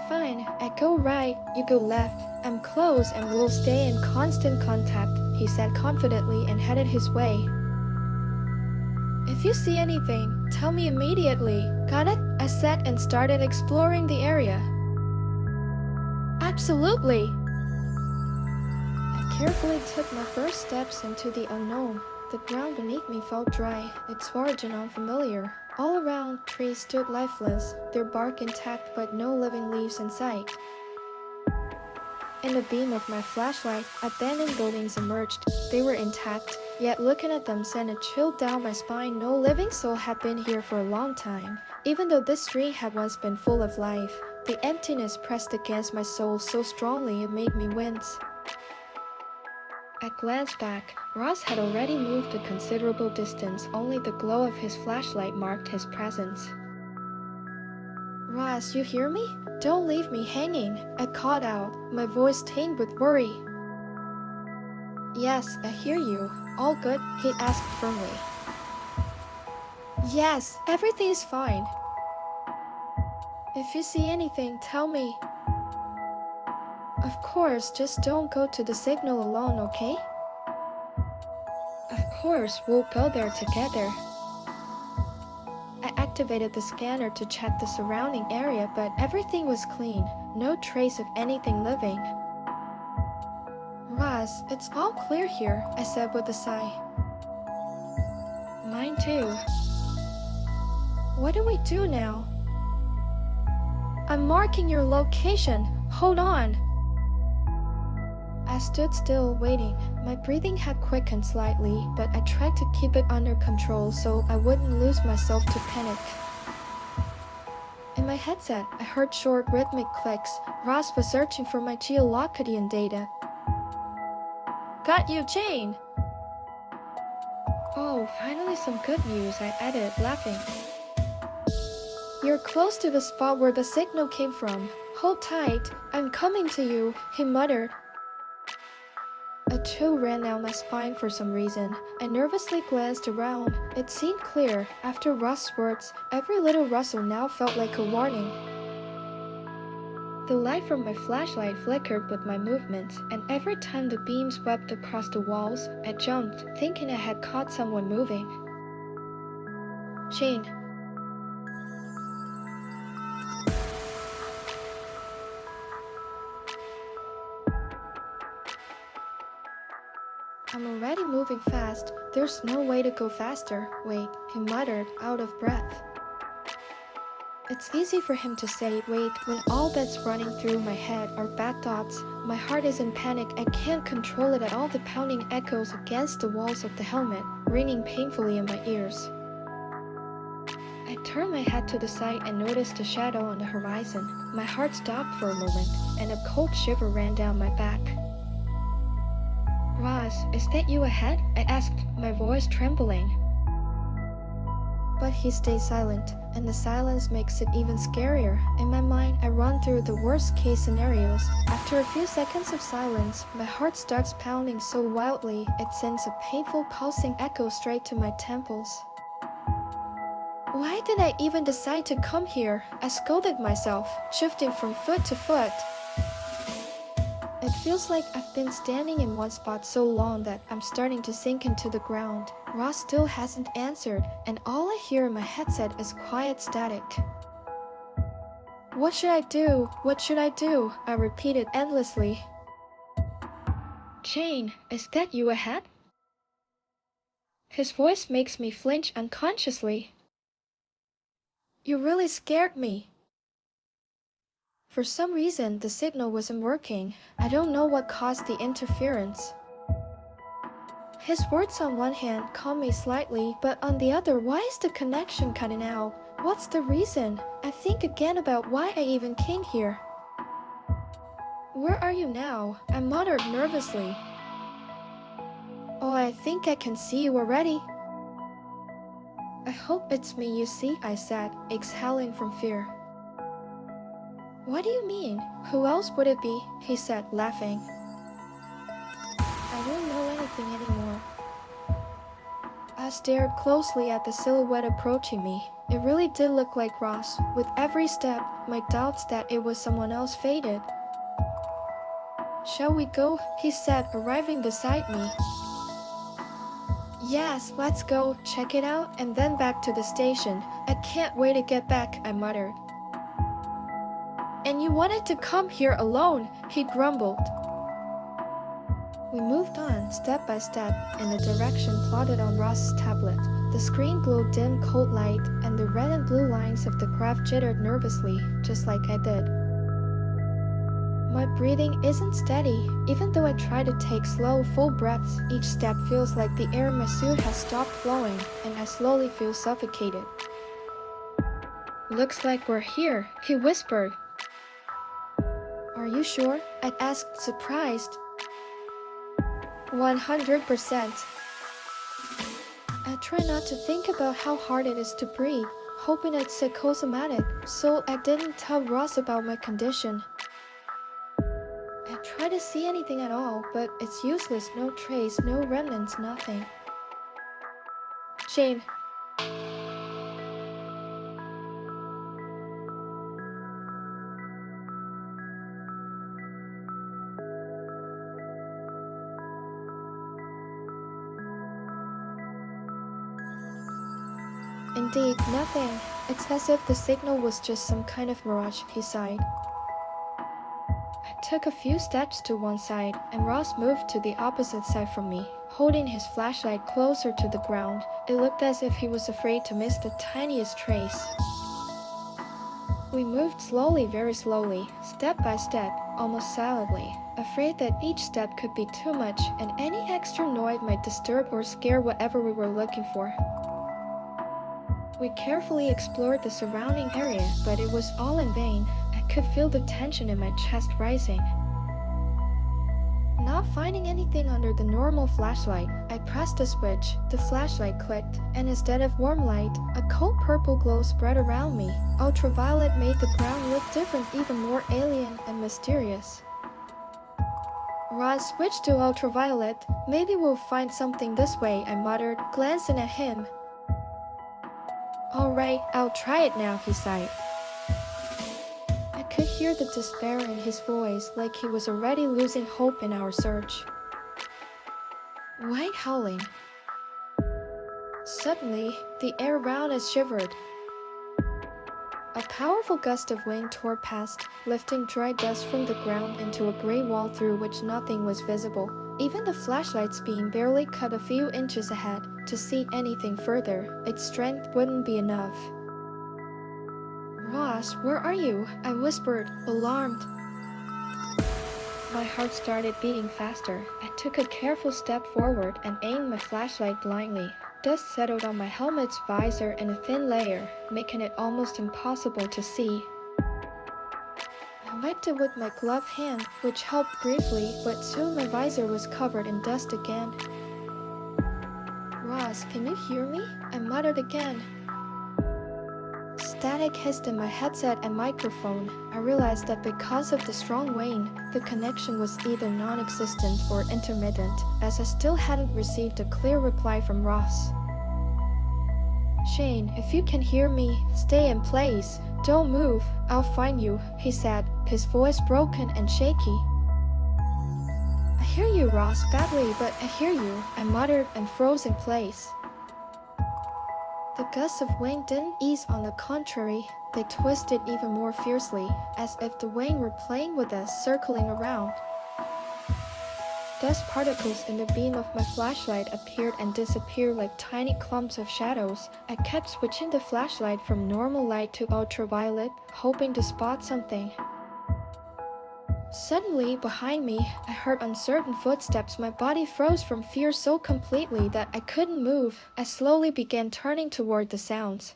Fine, I go right, you go left. I'm close and we'll stay in constant contact, he said confidently and headed his way. If you see anything, tell me immediately. Got it? I said and started exploring the area. Absolutely! I carefully took my first steps into the unknown. The ground beneath me felt dry, its origin unfamiliar. All around, trees stood lifeless, their bark intact but no living leaves in sight. In the beam of my flashlight, abandoned buildings emerged. They were intact, yet looking at them sent a chill down my spine. No living soul had been here for a long time. Even though this street had once been full of life, the emptiness pressed against my soul so strongly it made me wince. I glanced back. Ross had already moved a considerable distance. Only the glow of his flashlight marked his presence. Ross, you hear me? Don't leave me hanging, I called out, my voice tainted with worry. Yes, I hear you. All good? He asked firmly. Yes, everything's fine. If you see anything, tell me. Of course, just don't go to the signal alone, okay? Of course, we'll go there together. I activated the scanner to check the surrounding area, but everything was clean. No trace of anything living. Ross, it's all clear here, I said with a sigh. Mine too. What do we do now? I'm marking your location. Hold on. I stood still, waiting. My breathing had quickened slightly, but I tried to keep it under control so I wouldn't lose myself to panic. In my headset, I heard short rhythmic clicks. Ross was searching for my geolocation data. Got you, Jane! Oh, finally some good news, I added, laughing. You're close to the spot where the signal came from. Hold tight, I'm coming to you, he muttered. A chill ran down my spine for some reason. I nervously glanced around. It seemed clear. After Russ's words, every little rustle now felt like a warning. The light from my flashlight flickered with my movements, and every time the beam swept across the walls, I jumped, thinking I had caught someone moving. Jane. I'm already moving fast. There's no way to go faster. Wait, he muttered, out of breath. It's easy for him to say wait when all that's running through my head are bad thoughts. My heart is in panic. I can't control it at all. The pounding echoes against the walls of the helmet, ringing painfully in my ears. I turned my head to the side and noticed a shadow on the horizon. My heart stopped for a moment, and a cold shiver ran down my back. Ross, is that you ahead? I asked, my voice trembling. But he stayed silent, and the silence makes it even scarier. In my mind, I run through the worst-case scenarios. After a few seconds of silence, my heart starts pounding so wildly, it sends a painful pulsing echo straight to my temples. Why did I even decide to come here? I scolded myself, shifting from foot to foot. It feels like I've been standing in one spot so long that I'm starting to sink into the ground. Ross still hasn't answered, and all I hear in my headset is quiet static. What should I do? What should I do? I repeated endlessly. Jane, is that you ahead? His voice makes me flinch unconsciously. You really scared me. For some reason, the signal wasn't working. I don't know what caused the interference. His words on one hand calmed me slightly, but on the other, why is the connection cutting out? What's the reason? I think again about why I even came here. Where are you now? I muttered nervously. Oh, I think I can see you already. I hope it's me you see, I said, exhaling from fear. What do you mean? Who else would it be? He said, laughing. I don't know anything anymore. I stared closely at the silhouette approaching me. It really did look like Ross. With every step, my doubts that it was someone else faded. Shall we go? He said, arriving beside me. Yes, let's go, check it out, and then back to the station. I can't wait to get back, I muttered. And you wanted to come here alone, he grumbled. We moved on, step by step, in the direction plotted on Ross's tablet. The screen glowed dim cold light, and the red and blue lines of the graph jittered nervously, just like I did. My breathing isn't steady. Even though I try to take slow, full breaths, each step feels like the air in my suit has stopped flowing, and I slowly feel suffocated. Looks like we're here, he whispered. Are you sure? I asked, surprised. 100%. I try not to think about how hard it is to breathe. hoping it's psychosomatic, so I didn't tell Ross about my condition. I tried to see anything at all, but it's useless, no trace, no remnants, nothing. Shane. Indeed, nothing. It's as if the signal was just some kind of mirage, he sighed. I took a few steps to one side, and Ross moved to the opposite side from me, holding his flashlight closer to the ground. It looked as if he was afraid to miss the tiniest trace. We moved slowly, very slowly, step by step, almost silently, afraid that each step could be too much and any extra noise might disturb or scare whatever we were looking for. We carefully explored the surrounding area, but it was all in vain. I could feel the tension in my chest rising. Not finding anything under the normal flashlight, I pressed a switch, the flashlight clicked, and instead of warm light, a cold purple glow spread around me. Ultraviolet made the ground look different, even more alien and mysterious. Ross switched to ultraviolet. Maybe we'll find something this way, I muttered, glancing at him. Alright, I'll try it now, he sighed. I could hear the despair in his voice, like he was already losing hope in our search. White howling. Suddenly, the air around us shivered. A powerful gust of wind tore past, lifting dry dust from the ground into a gray wall through which nothing was visible. Even the flashlight's beam barely cut a few inches ahead. To see anything further, its strength wouldn't be enough. Ross, where are you? I whispered, alarmed. My heart started beating faster. I took a careful step forward and aimed my flashlight blindly. Dust settled on my helmet's visor in a thin layer, making it almost impossible to see. I wiped it with my gloved hand, which helped briefly, but soon my visor was covered in dust again. Ross, can you hear me? I muttered again. Static hissed in my headset and microphone. I realized that because of the strong wind, the connection was either non-existent or intermittent, as I still hadn't received a clear reply from Ross. Shane, if you can hear me, stay in place. Don't move, I'll find you, he said, his voice broken and shaky. I hear you, Ross, badly, but I hear you, I muttered and froze in place. The gusts of wind didn't ease, on the contrary, they twisted even more fiercely, as if the wind were playing with us, circling around. Dust particles in the beam of my flashlight appeared and disappeared like tiny clumps of shadows. I kept switching the flashlight from normal light to ultraviolet, hoping to spot something. Suddenly, behind me, I heard uncertain footsteps. My body froze from fear so completely that I couldn't move. I slowly began turning toward the sounds.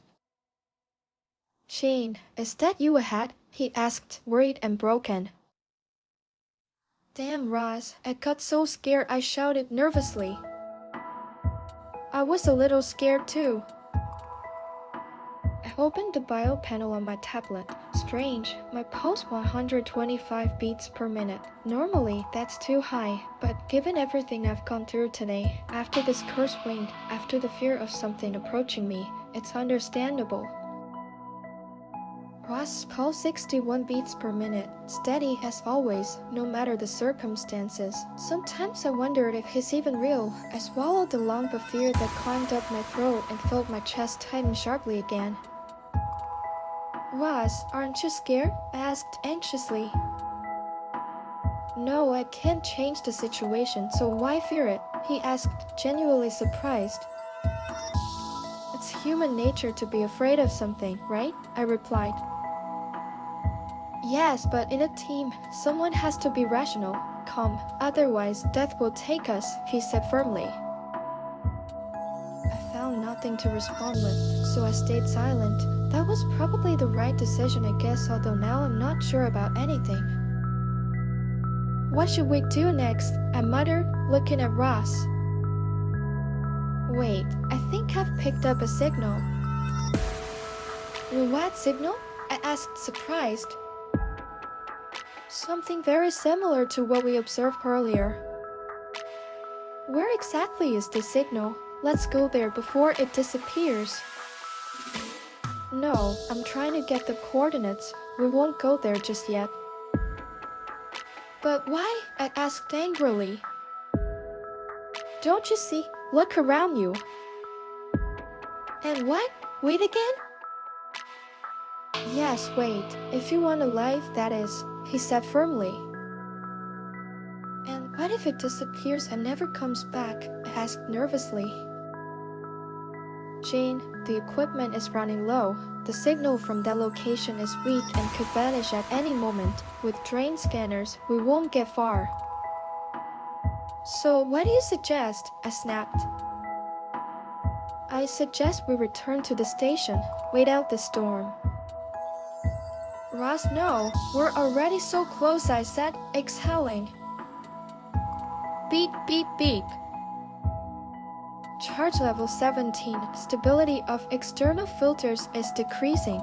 Shane, is that you ahead? He asked, worried and broken. Damn, Ross, I got so scared I shouted nervously. I was a little scared too. I opened the bio panel on my tablet. Strange, my pulse 125 beats per minute. Normally, that's too high, but given everything I've gone through today, after this cursed wind, after the fear of something approaching me, it's understandable. Ross' pulse 61 beats per minute, steady as always, no matter the circumstances. Sometimes I wondered if he's even real. I swallowed the lump of fear that climbed up my throat and felt my chest tighten sharply again. Ross, aren't you scared? I asked anxiously. No, I can't change the situation, so why fear it? He asked, genuinely surprised. It's human nature to be afraid of something, right? I replied. Yes, but in a team, someone has to be rational, calm, otherwise death will take us, he said firmly. I found nothing to respond with, so I stayed silent. That was probably the right decision, I guess, although now I'm not sure about anything. What should we do next? I muttered, looking at Ross. Wait, I think I've picked up a signal. What signal? I asked, surprised. Something very similar to what we observed earlier. Where exactly is this signal? Let's go there before it disappears. No, I'm trying to get the coordinates. We won't go there just yet. But why? I asked angrily. Don't you see? Look around you. And what? Wait again? Yes, wait. If you want a life, that is, he said firmly. And what if it disappears and never comes back? I asked nervously. Jane, the equipment is running low. The signal from that location is weak and could vanish at any moment. With drain scanners, we won't get far. So what do you suggest? I snapped. I suggest we return to the station, wait out the storm. Ross, no, we're already so close, I said, exhaling. Beep, beep, beep. Charge level 17. Stability of external filters is decreasing.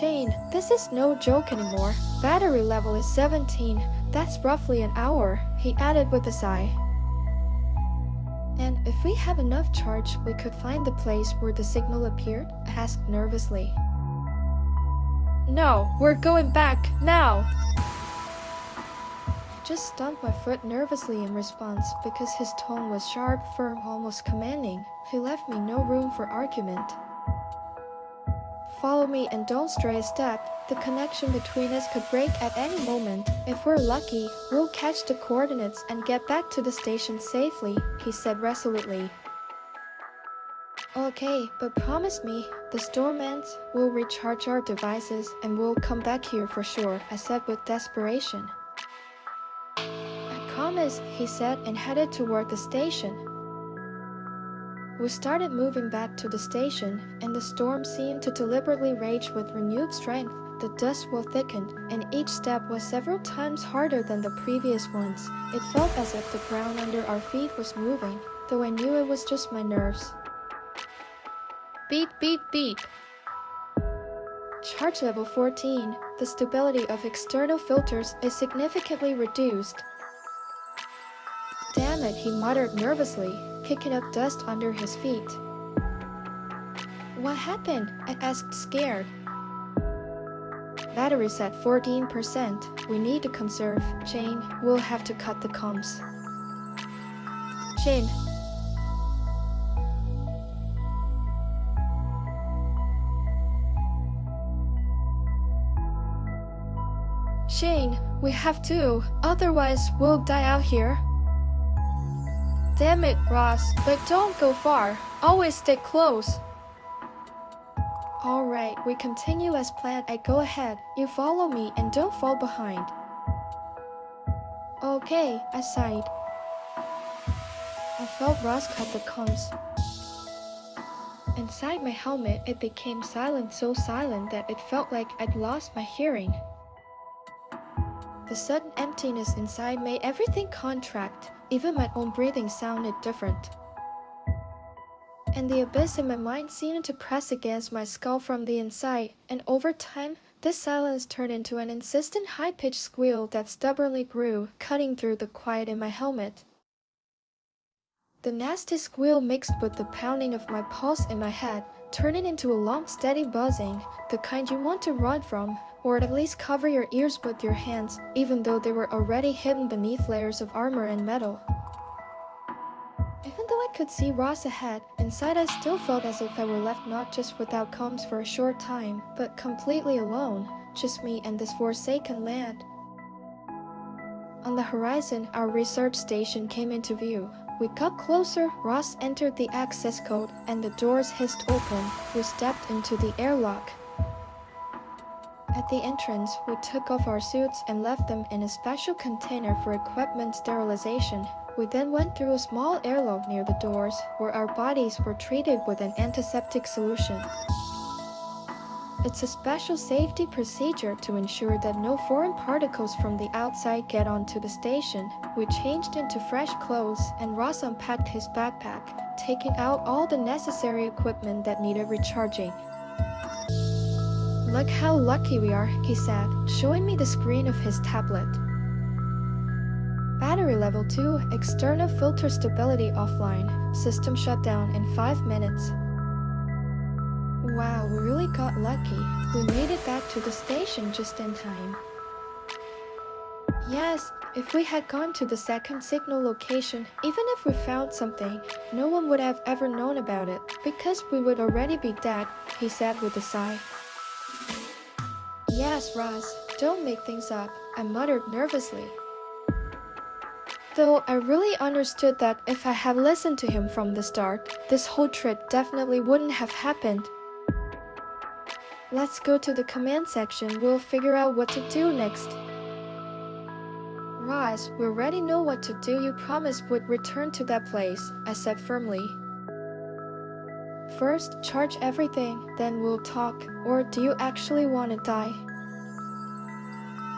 Jane, this is no joke anymore. Battery level is 17. That's roughly an hour, he added with a sigh. And if we have enough charge, we could find the place where the signal appeared? I asked nervously. No, we're going back, now! I just stamped my foot nervously in response because his tone was sharp, firm, almost commanding. He left me no room for argument. Follow me and don't stray a step. The connection between us could break at any moment. If we're lucky, we'll catch the coordinates and get back to the station safely, he said resolutely. Okay, but promise me, the storm ends, we'll recharge our devices and we'll come back here for sure, I said with desperation. I promise, he said and headed toward the station. We started moving back to the station, and the storm seemed to deliberately rage with renewed strength. The dust wall thickened, and each step was several times harder than the previous ones. It felt as if the ground under our feet was moving, though I knew it was just my nerves. Beep, beep, beep. Charge level 14. The stability of external filters is significantly reduced. Damn it, he muttered nervously, kicking up dust under his feet. What happened? I asked, scared. Battery's at 14%. We need to conserve. Jane, we'll have to cut the comms. Jane. Jane, we have to, otherwise we'll die out here. Damn it, Ross, but don't go far. Always stay close. Alright, we continue as planned. I go ahead. You follow me and don't fall behind. Okay, I sighed. I felt Ross cut the comms. Inside my helmet, it became silent, so silent that it felt like I'd lost my hearing. The sudden emptiness inside made everything contract. Even my own breathing sounded different. And the abyss in my mind seemed to press against my skull from the inside, and over time, this silence turned into an insistent high-pitched squeal that stubbornly grew, cutting through the quiet in my helmet. The nasty squeal mixed with the pounding of my pulse in my head, turning into a long steady buzzing, the kind you want to run from, or at least cover your ears with your hands, even though they were already hidden beneath layers of armor and metal. Even though I could see Ross ahead, inside I still felt as if I were left not just without comms for a short time, but completely alone, just me and this forsaken land. On the horizon, our research station came into view. We got closer, Ross entered the access code, and the doors hissed open. We stepped into the airlock. At the entrance, we took off our suits and left them in a special container for equipment sterilization. We then went through a small airlock near the doors, where our bodies were treated with an antiseptic solution. It's a special safety procedure to ensure that no foreign particles from the outside get onto the station. We changed into fresh clothes, and Ross unpacked his backpack, taking out all the necessary equipment that needed recharging. Look how lucky we are, he said, showing me the screen of his tablet. Battery level 2, external filter stability offline, system shut down in 5 minutes. Wow, we really got lucky. We made it back to the station just in time. Yes, if we had gone to the second signal location, even if we found something, no one would have ever known about it, because we would already be dead, he said with a sigh. Yes, Ross, don't make things up, I muttered nervously. Though I really understood that if I had listened to him from the start, this whole trip definitely wouldn't have happened. Let's go to the command section, we'll figure out what to do next. Ross, we already know what to do, you promised would return to that place, I said firmly. First, charge everything, then we'll talk, or do you actually want to die?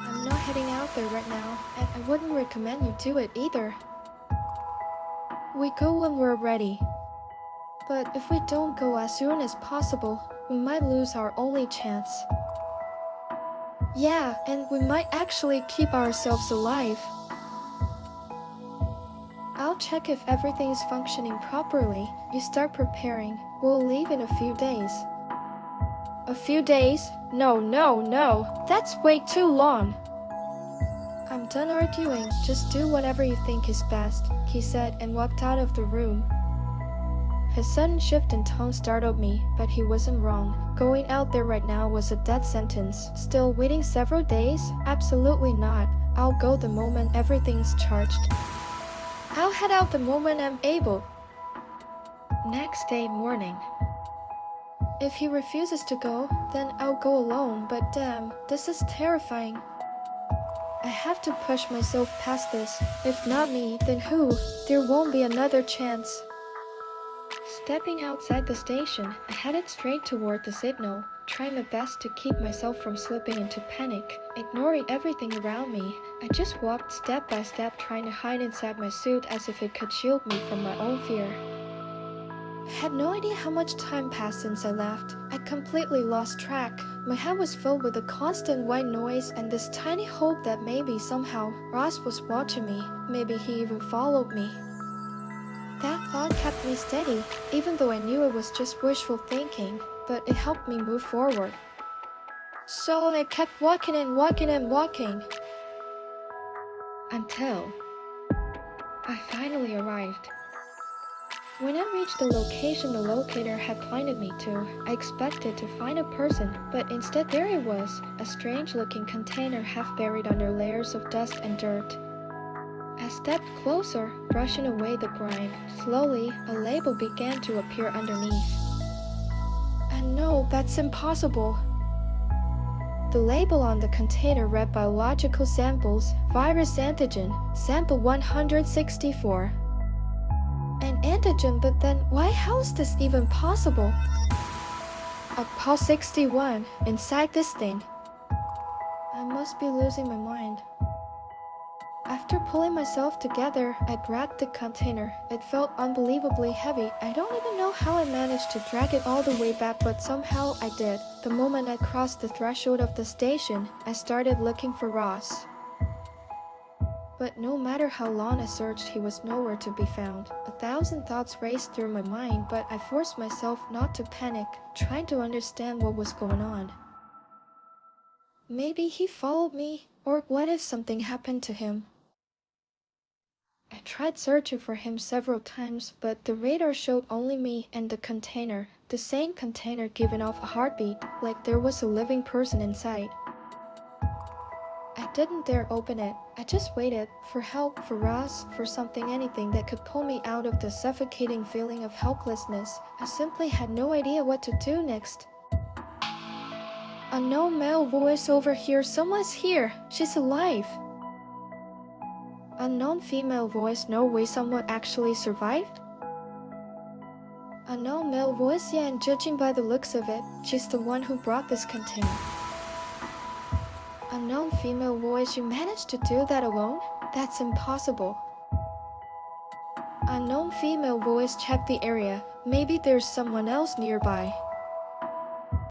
I'm not heading out there right now, and I wouldn't recommend you do it either. We go when we're ready. But if we don't go as soon as possible, we might lose our only chance. Yeah, and we might actually keep ourselves alive. I'll check if everything is functioning properly. You start preparing. We'll leave in a few days. A few days? No. That's way too long. I'm done arguing. Just do whatever you think is best, he said and walked out of the room. His sudden shift in tone startled me, but he wasn't wrong. Going out there right now was a death sentence. Still waiting several days? Absolutely not. I'll go the moment everything's charged. I'll head out the moment I'm able. Next day morning. If he refuses to go, then I'll go alone, but damn, this is terrifying. I have to push myself past this. If not me, then who? There won't be another chance. Stepping outside the station, I headed straight toward the signal, trying my best to keep myself from slipping into panic. Ignoring everything around me, I just walked step by step, trying to hide inside my suit as if it could shield me from my own fear. I had no idea how much time passed since I left. I completely lost track. My head was filled with a constant white noise and this tiny hope that maybe somehow Ross was watching me. Maybe he even followed me. That thought kept me steady, even though I knew it was just wishful thinking, but it helped me move forward. So I kept walking and walking and walking. Until I finally arrived. When I reached the location the locator had pointed me to, I expected to find a person, but instead there it was, a strange-looking container half buried under layers of dust and dirt. I stepped closer, brushing away the grime. Slowly, a label began to appear underneath. And no, that's impossible. The label on the container read biological samples, virus antigen, sample 164. An antigen, but then how is this even possible? A pulse 61 inside this thing. I must be losing my mind. After pulling myself together, I grabbed the container. It felt unbelievably heavy. I don't even know how I managed to drag it all the way back, but somehow I did. The moment I crossed the threshold of the station, I started looking for Ross. But no matter how long I searched, he was nowhere to be found. 1,000 thoughts raced through my mind, but I forced myself not to panic, trying to understand what was going on. Maybe he followed me, or what if something happened to him? I tried searching for him several times, but the radar showed only me and the container, the same container giving off a heartbeat, like there was a living person inside. I didn't dare open it. I just waited for help, for Ross, for something, anything that could pull me out of the suffocating feeling of helplessness. I simply had no idea what to do next. Unknown male voice over here. Someone's here. She's alive. Unknown female voice. No way, someone actually survived? Unknown male voice. Yeah, and judging by the looks of it, she's the one who brought this container. Unknown female voice. You managed to do that alone? That's impossible. Unknown female voice. Check the area. Maybe there's someone else nearby.